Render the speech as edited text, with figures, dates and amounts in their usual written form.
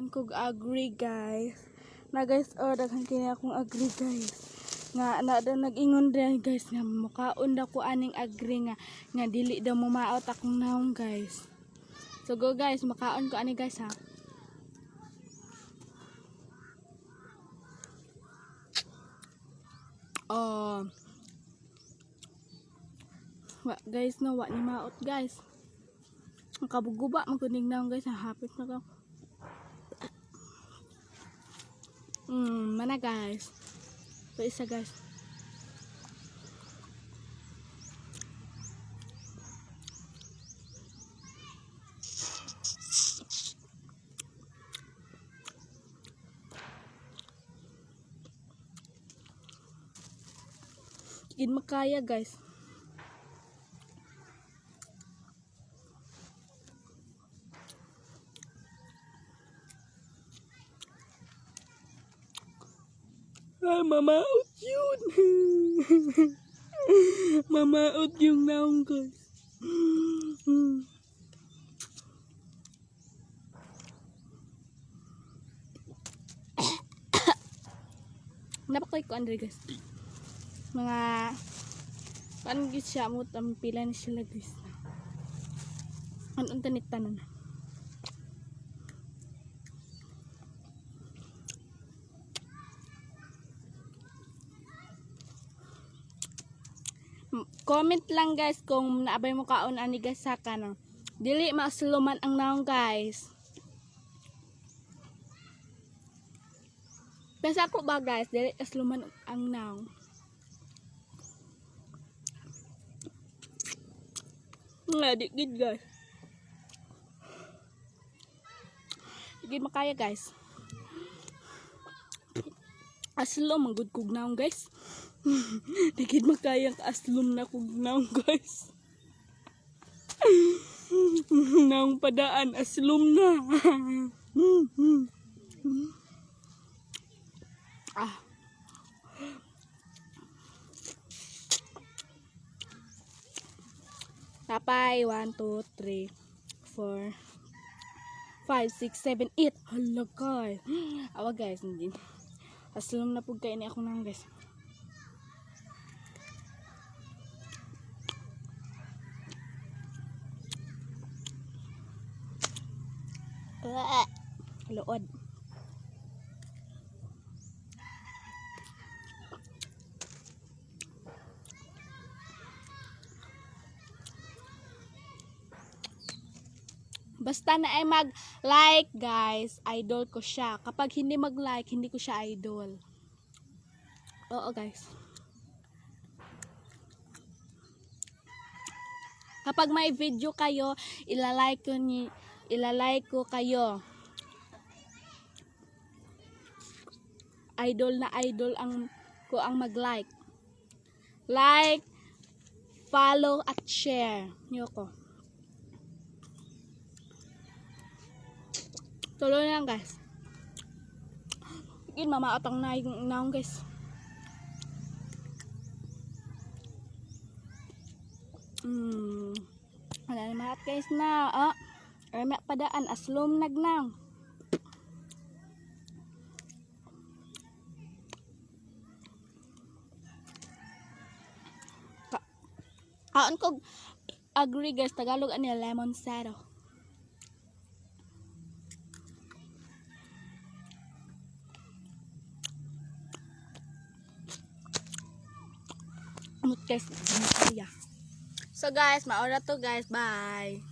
Makaon kog agree guys. Na guys, daghan kini akong agree guys. Nga nag-ingon din guys nga makaon da ko aning agree nga dili daw mo maot akong naong guys. So go guys, makaon ko ani guys ha. Guys no, wa ni maot guys. Ang kabuguba magkuning naong guys, hapit na ko. Mana guys. Ito isa guys. Hindi makaya guys. Mamaot yun. Mamaot yung naong guys. Napakoy ko Andre guys. Mga panggit siya mo pila ni sila guys. Anong tanit tanan. Comment lang guys kung naabay mo kaon ani guys sa kanang dili masuluman ang naong guys. Pensa ko ba guys dili masuluman ang naong. Dikit guys. Dikit makaya guys. Aslom ang good kog naong guys. Dikit makayang aslom na kog naong guys. Naong padaan aslom na. Tapay 1 2 3 4 5 6 7 8. Hala guys. Awa guys, hindi. Aslom na pug kay ni ako nang guys. Lood. Basta na ay mag-like guys, idol ko siya. Kapag hindi mag-like, hindi ko siya idol. Oo guys. Kapag may video kayo, ilalike ko kayo. Idol na idol ko ang mag-like. Like, follow at share. Niyoko. Tuloy lang guys. Igin mamaot ang naong guys. Wala na maat guys na. Ay padaan aslom nagnang. Kaon ko agree guys, Tagalog ani lemon zero. Guys, so guys, maura to guys, bye.